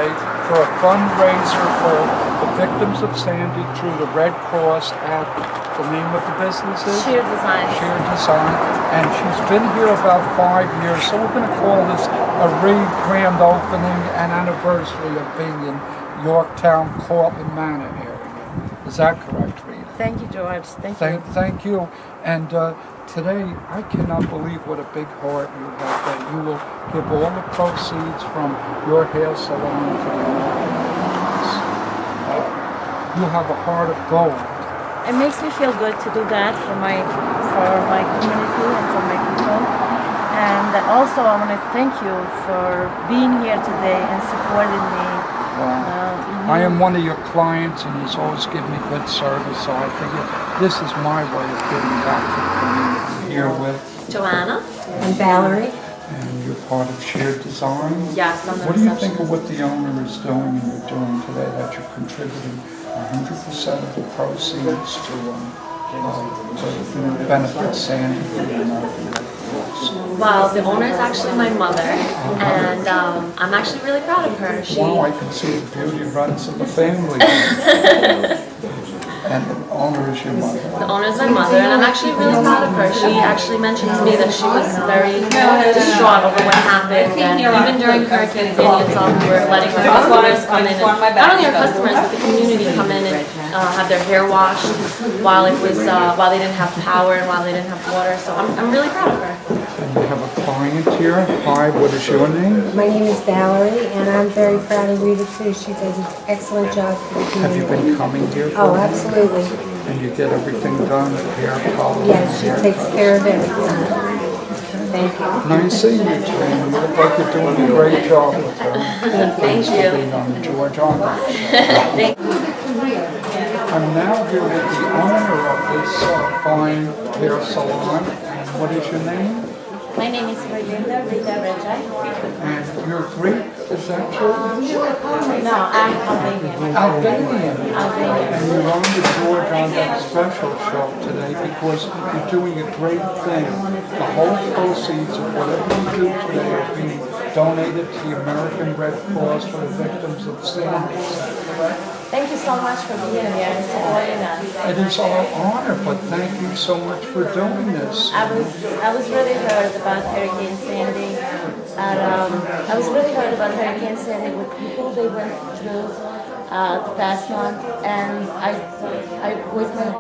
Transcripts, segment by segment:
today for a fundraiser for the victims of Sandy through the Red Cross at the name of the business is? Shear Designs. Shear Designs. And she's been here about 5 years, so we're going to call this a grand opening and anniversary of being in Yorktown, Cortland Manor area. Is that correct, Rita? Thank you, George. Thank you. And today, I cannot believe what a big heart you have, that you will give all the proceeds from your hair salon to the Americans. You have a heart of gold. It makes me feel good to do that for my community and for my people. And also, I want to thank you for being here today and supporting me. I am one of your clients, and you've always given me good service, so I figure this is my way of giving back to the community. Here with Joanna and Valerie. And you're part of Shear Designs? Yes, I'm the What do you think of what the owner is doing and you're doing today, that you're contributing 100% of the proceeds to benefit Sandy for the American Red Cross? Well, the owner is actually my mother, and I'm actually really proud of her. Wow, I can see the beauty runs in the family. And the owner is your mother. The owner is my mother, and I'm actually really proud of her. She actually mentioned to me that she was very distraught over what happened, and even during Hurricane Sandy itself, we were letting her customers come in, and not only our customers, but the community come in and have their hair washed while while they didn't have power and while they didn't have water. So I'm really proud of her. And you have a client here. Hi, what is your name? My name is Valerie, and I'm very proud of Rita too. She does an excellent job for the Have you community. been coming here? Oh, absolutely. And you get everything done, hair color? Yes, she takes care of everything. Thank you. Nice seeing you, Jane. You look like you're doing a great job with her. Thank you. Being on the George Ondek. I'm now here with the owner of this fine hair salon. What is your name? My name is Rita Rejai. And you're Greek, is that true? No, I'm Albanian. Albanian. And you're on the George Ondek special show today because you're doing a great thing. The whole proceeds of whatever you do today are being donated to the American Red Cross for the victims of Sandy. Thank you so much for being here and supporting us. It is our honor, but thank you so much for doing this. I was really hurt about Hurricane Sandy. And, I was really hurt about Hurricane Sandy with people they went through the past month, and I with my.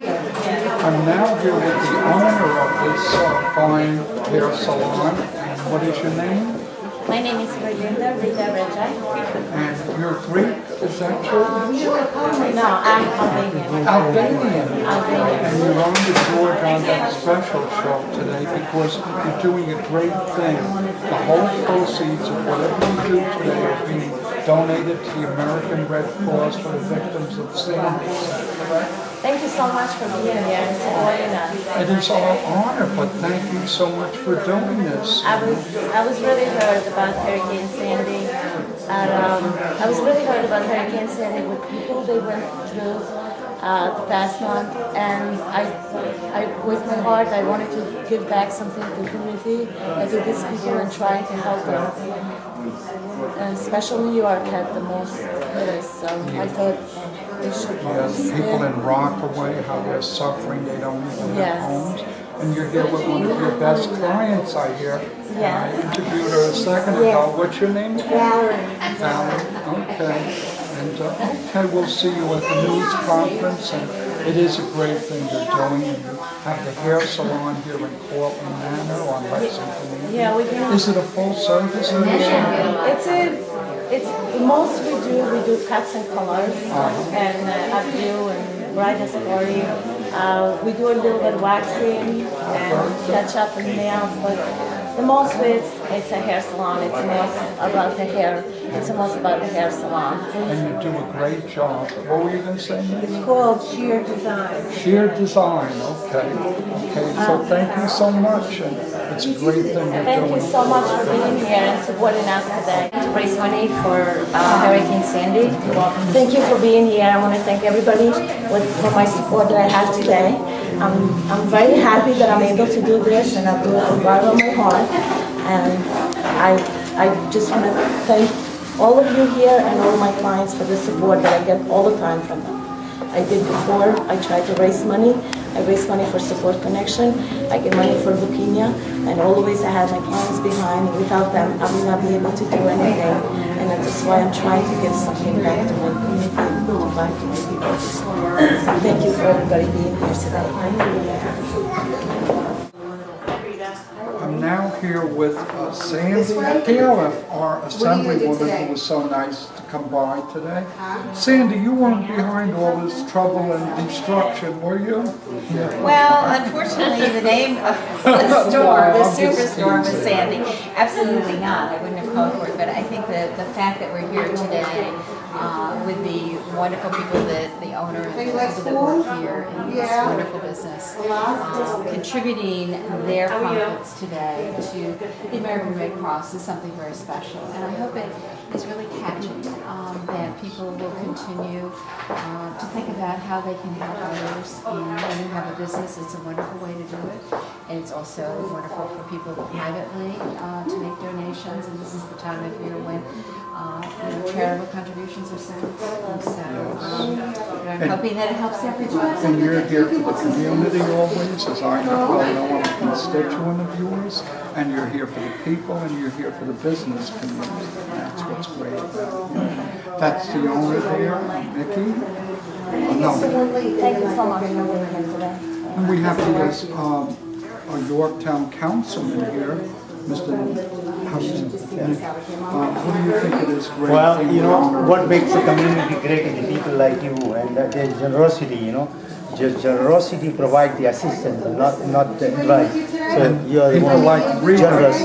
I'm now here with the owner of this fine hair salon. What is your name? My name is Rita Rejai. And you're Greek, is that true? No, I'm Albanian. Albanian. Albanian. And you're on the George Ondek special show today because you're doing a great thing. The whole proceeds of whatever you do today are being donated to the American Red Cross for the victims of Sandy. Thank you so much for being here and supporting us. It is our honor, but thank you so much for doing this. I was really hurt about Hurricane Sandy. And, I was really hurt about Hurricane Sandy with people they went through the past month, and I with my heart, I wanted to give back something to the community and to these people and trying to help them. And especially New York had the most hit, so I thought they should. Yes, people in Rockaway, how they're suffering, they don't even have homes. And you're here with one of your best clients, I hear. Yes. I interviewed her a second ago. What's your name? Valerie. Valerie. Okay. And okay, we'll see you at the news conference. And it is a great thing you're doing. And you have the hair salon here in Cortland Manor on Lexington Avenue. Yeah, we do. Is it a full service? It's the most we do cuts and colors and updo and brightness glory. We do a little bit of waxing and touch up the nails, but the most it's a hair salon. It's most about the hair. It's almost about the hair salon. And you do a great job. What were you going to say? It's called Shear Designs. Shear Design, okay. Okay, so thank you so much, and it's a great thing you're doing. Thank you so much for being here and supporting us today. To raise money for Hurricane Sandy. Thank you for being here. I want to thank everybody for my support that I have today. I'm very happy that I'm able to do this, and I'll do it from the bottom of my heart. And I just want to thank all of you here and all my clients for the support that I get all the time from them. I did before, I tried to raise money. I raise money for Support Connection. I get money for leukemia, and always I have my clients behind. Without them, I will not be able to do anything. And that's why I'm trying to give something back to my community, back to my people. Thank you for everybody being here today. I'm now here with Sandy Gale, our assemblywoman who was so nice to come by today. Sandy, you weren't behind all this trouble and destruction, were you? Well, unfortunately, the name of the store, the superstore, was Sandy. Absolutely not. I wouldn't have called for it. But I think that the fact that we're here today with the wonderful people that the owner and the people that work here in this wonderful business, contributing their profits today to the American Red Cross is something very special. And I hope it is really catching, that people will continue to think about how they can help others. And when you have a business, it's a wonderful way to do it. And it's also wonderful for people privately to make donations. And this is the time of year when charitable contributions are so important. So I'm hoping that it helps everyone. And you're here for the community always, as I know I'm a constituent of yours, and you're here for the people, and you're here for the business community. That's what's great about you. That's the owner there, Mickey. No, Thank you so much for being here today. and we have the our Yorktown councilman here, Mr. Hudson. What do you think it is great? Well, thing you the know, owner- what makes the community great is the people like you and their generosity, you know. Just generosity provide the assistance, not the advice. So you're the people one like Rita. generous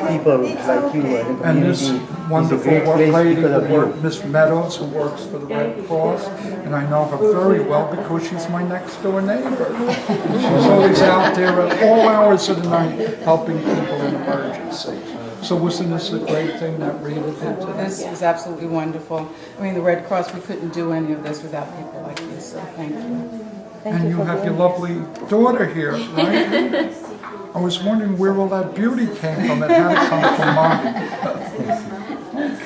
people like you and the And this community is a wonderful great place lady because of who works, you. Miss Meadows, who works for the Red Cross, and I know her very well because she's my next door neighbor. She's always out there at all hours of the night helping people in emergency. So wasn't this a great thing that Rita did today? This is absolutely wonderful. I mean, the Red Cross, we couldn't do any of this without people like you, so thank you. And you have your lovely daughter here, right? I was wondering where all that beauty came from. It had to come from mine.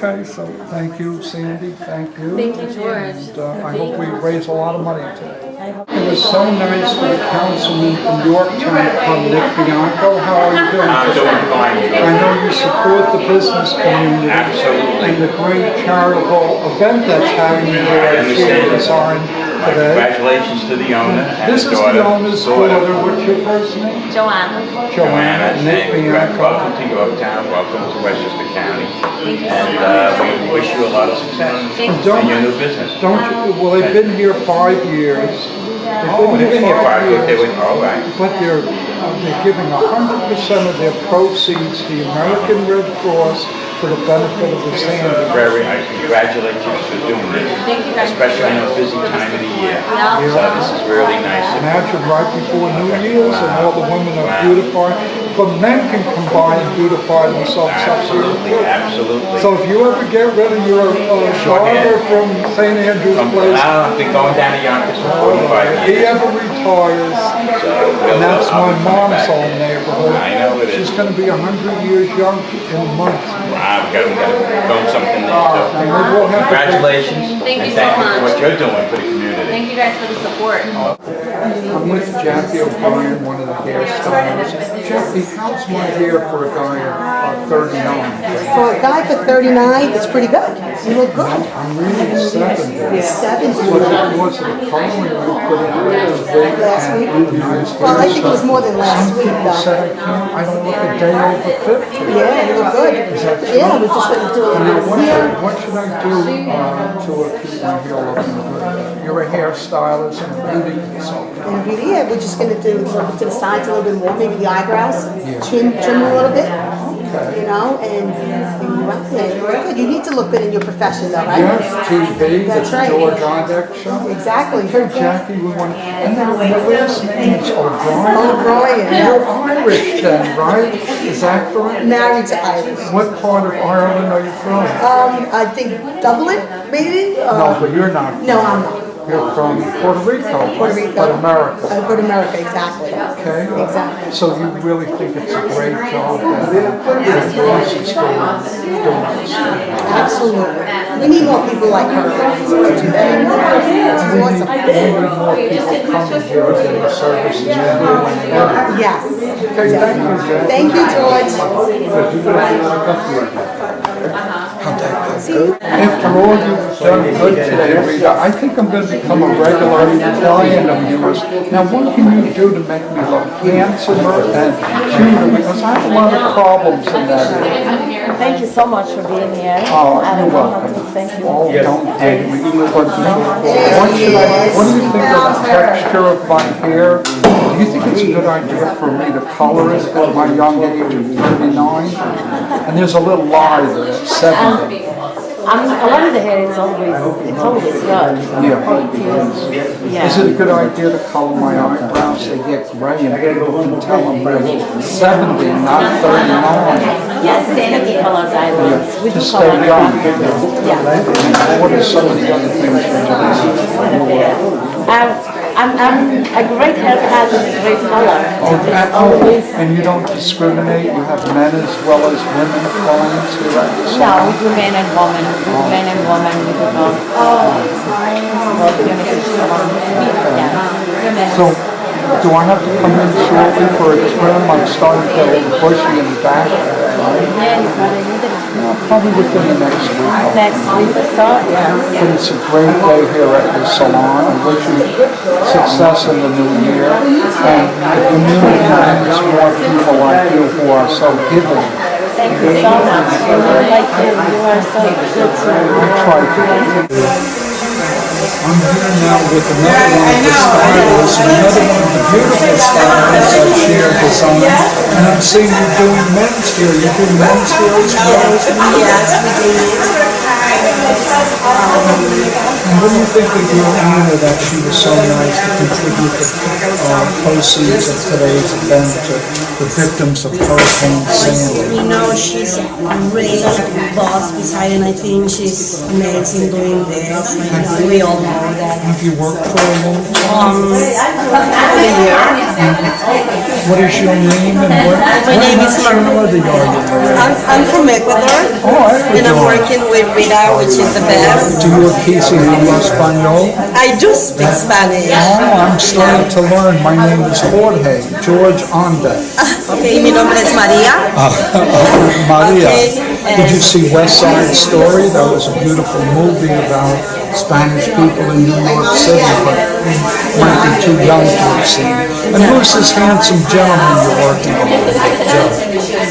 Okay, so thank you, Sandy. Thank you. Thank you, George. And I hope we raise a lot of money today. It was so nice for the councilman from Yorktown to come, Nick Bianco. How are you doing? I'm doing fine. I know you support the business community. Absolutely. And the great charitable event that's happening here at Shear Designs today. Congratulations to the owner and This is daughter. the owner's daughter. What's your first name? Joanna. Joanna, Nick and Bianco. welcome to Yorktown, welcome to Westchester County. And we wish you a lot of success in your new business. Don't you, well, they've been here 5 years. Oh, they've been here 5 years. They went, all right. But they're giving 100% of their proceeds to the American Red Cross for the benefit of the Sandy. Very nice. Congratulate you for doing this. Thank you guys. Especially in a busy time of the year. Yeah. So this is really nice. Imagine right before New Year's and all the women are beautifying. But men can combine and beautify themselves up here. Absolutely, absolutely. So if you ever get rid of your daughter from St. Andrew's Place, I've been going down to Yonkers for 45 he years. ever retires, and that's my mom's old neighborhood. I know it is. She's going to be 100 years young in a month. I've got to film something there. So And we will have to- congratulations. Thank you and so thank you much. for what you're doing for the community. Thank you guys for the support. I'm with Jackie O'Brien, one of the hairstylists. Jackie, how's my hair for a guy of 39? For a guy for 39, it's pretty good. You look good. I'm really 70. You're 70. But it wasn't coloring you put in there Last week? and nice Well, I think it was more than last Some week, people though. said I don't look a day over 50. Yeah, you look good. Yeah, we're just going to do Now, it here. what should I do to keep my hair looking good? You're a hairstylist and a beauty consultant. And really, yeah, we're just going to do a little bit to the sides a little bit more, maybe the eyebrows, trim a little bit, you know, and you out there. You look good. You need to look good in your profession, though, right? Yes, TV, That's the right. George Ondek show. Exactly. Hey, Jackie, we want, and now my last name is O'Brien. O'Brien, You're yes. Irish then, right? Is that correct? Married to Irish. What part of Ireland are you from? I think Dublin, maybe? No, but you're not. No, I'm not. You're from Puerto Rico, Puerto Rico. but America. Go to America, exactly. Okay. Exactly. So you really think it's a great job that Mrs. doing? Absolutely. We need more people like her to do that. She's We awesome. need more people coming here and getting services and doing it. Yes. Okay, thank you, Jay. Thank you, George. After all you've done good today, Rita, I think I'm going to become a regular client of yours. Now, what can you do to make me look handsomer and cuter? Because I have a lot of problems in that area. Thank you so much for being here. Oh, I you're don't know how welcome. to thank you. Oh, don't thank me. What do you think of the texture of my hair? Do you think it's a good idea for me to color it at my young age of 39? And there's a little lie there at 70. A lot of the hair is always good. Yeah. Is it a good idea to color my eyebrows? They get gray and people can tell I'm 70, not 39. Yes, it's good to color eyebrows. We To do stay color young. Yeah. What are some of the other things that you do? I'm a great haircut and a great color. It's Oh, always, and you don't discriminate? You have men as well as women clients here at the no, salon? we do men and women. We do men and women. We do both. Both units. Yeah. So, do I have to come in shortly for a trim? I'm starting to get a little bushy in the back. Yeah, you probably need it. Probably within the next week. Next week or so, yeah. But it's a great day here at the salon. I wish you success in the new year. And the community needs more people like you who are so giving. Thank you so much. Like you are so good to I try to. I'm here now with another one of the stylists, another one of the beautiful stylists at Shear Designs. And I'm seeing you doing men's hair. You do men's hair as well as women's? Yes, we do. And what do you think of your Anna that she was so nice to contribute the proceeds of today's event to the victims of Hurricane Sandy? You know, she's a great boss beside, and I think she's amazing doing this. Like, we all know that. Have you worked for a long time? A year. What is your name and what name is nationality are you? I'm from Ecuador, Oh, and I'm Ecuador. working with Rita, which is the best. Do you aquí si habla español? I do speak Spanish. Oh, I'm starting to learn. My name is Jorge, George Ondek. Okay, mi nombre es María. Maria. Okay, Did you see West Side Story? That was a beautiful movie about Spanish people in New York City, but you might be too young to have seen it. And who's this handsome gentleman you're working with? Joe.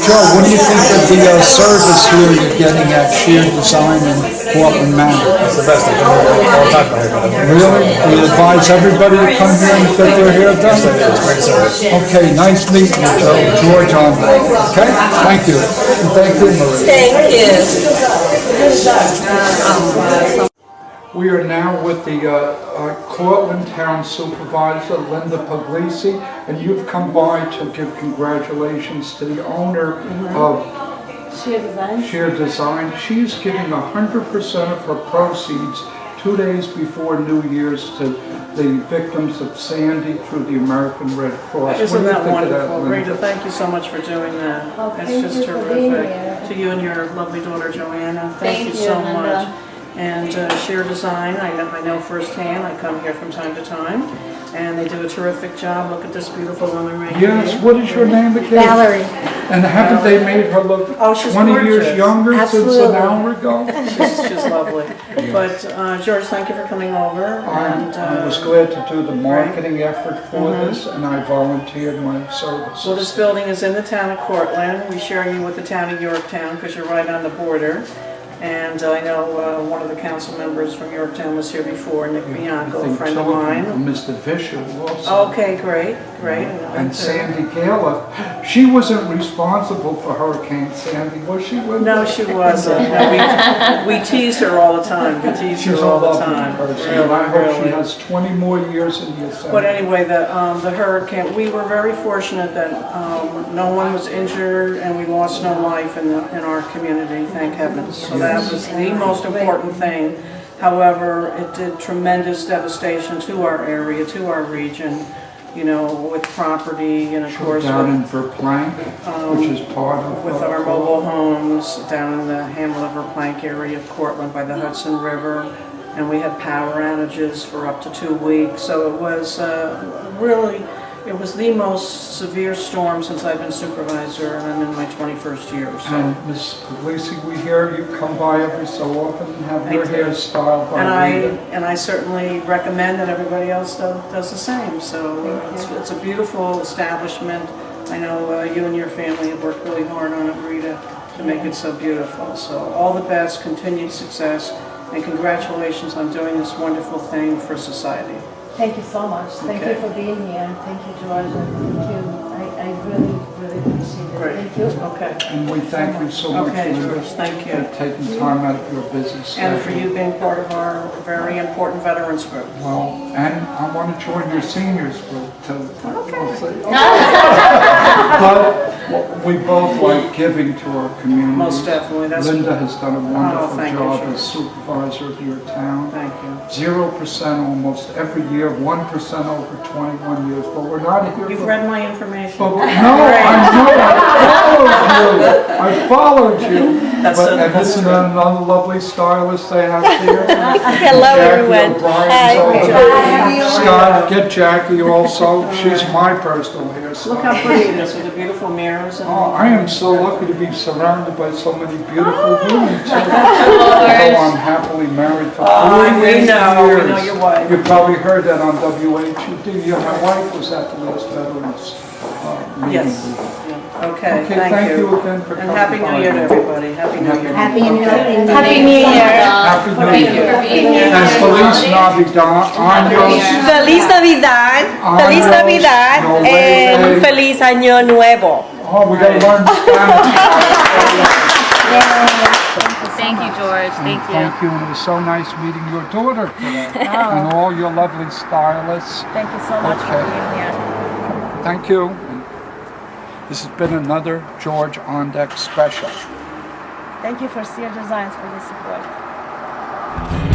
Joe, what do you think of the service here you're getting at Shear Design in Portland, Maine? It's the best I've done all the time for haircut. Really? Do you advise everybody to come here and get their hair done? It's great service. Okay, nice meeting you, Joe. George on that. Okay? Thank you. And thank you, Maria. Thank you. We are now with the Cortland Town Supervisor, Linda Puglisi, and you've come by to give congratulations to the owner of Shear Designs. Shear Design. She's giving 100% of her proceeds 2 days before New Year's to the victims of Sandy through the American Red Cross. Isn't that What do you think of wonderful? Linda? Rita, thank you so much for doing that. Oh, It's thank just you for being terrific. here. To you and your lovely daughter Joanna, thank Thank you you, so Linda. much. And Shear Design, I know firsthand, I come here from time to time, and they do a terrific job. Look at this beautiful woman right here. Yes, what is your name again? Valerie. And haven't they made her look Oh, she's 20 years gorgeous. younger since an Absolutely. hour ago? She's lovely. But George, thank you for coming over. And I was glad to do the marketing effort for this, and I volunteered my services. well, this building is in the town of Cortland. We share you with the town of Yorktown because you're right on the border. And I know one of the council members from Yorktown was here before, Nick Bianco, a friend of mine. Mr. Fisher also. Okay, great. And Sandy Gala, she wasn't responsible for Hurricane Sandy, was she? Linda? No, she wasn't. No, we tease her all the time. We tease She's her a all the lovely time. person, Really, and I hope she really. has 20 more years in the assembly. But anyway, the hurricane, we were very fortunate that no one was injured and we lost no life in our community, thank heavens. So that was the most important thing. However, it did tremendous devastation to our area, to our region, you know, with property and of course Down in with, Verplank, which is part of. with our mobile homes down in the Hamlet of Verplank area of Cortland by the Hudson River. And we had power outages for up to 2 weeks. So it was really, it was the most severe storm since I've been supervisor, and I'm in my 21st year. So. And Ms. Puglisi, we hear you come by every so often and have your hair styled by Rita. And I certainly recommend that everybody else does the same. So it's a beautiful establishment. I know you and your family have worked really hard on it, Rita, to make it so beautiful. So all the best, continued success, and congratulations on doing this wonderful thing for society. Thank you so much. Thank you for being here. And thank you, George. And thank you. I really, really appreciate it. Great. Thank you. Okay. And we thank you so much, Okay, Linda, George, thank you. for taking time out of your busy schedule. And for you being part of our very important veterans group. Well, and I want to join your seniors group too. Okay. But we both like giving to our community. Most definitely. Linda has done a wonderful thank you, job George. as supervisor of your town. Thank you. 0% almost every year, 1% over 21 years. But we're not here You've for... read my information. But, no, I followed you. That's But, so- and isn't that another lovely stylist they have here? Hello, Jackie everyone. O'Brien's Hi. over. Scott, get Jackie also. She's my personal hairstylist. Look how pretty it is with the beautiful mirrors. And Oh, I am so lucky to be surrounded by so many beautiful women. Although I'm happily married for 48 we know years. your wife. You probably heard that on WHUD. Yeah, my wife was at the last veterans meeting. Yes. Okay, Okay, thank you. again for And coming Happy New by. Year to everybody. Happy New Year. Happy New Year. Happy New Year. Happy New Year. And Feliz Navidad. Años. Feliz Navidad. Feliz Años Navidad. Nuevo. And Feliz Año Nuevo. Oh, we gotta learn Spanish. Thank you, George. Thank you. Thank you. And it was so nice meeting your daughter today. And all your lovely stylists. Thank you so much for Okay. being here. Thank you. This has been another George Ondek special. Thank you for Shear Designs for the support.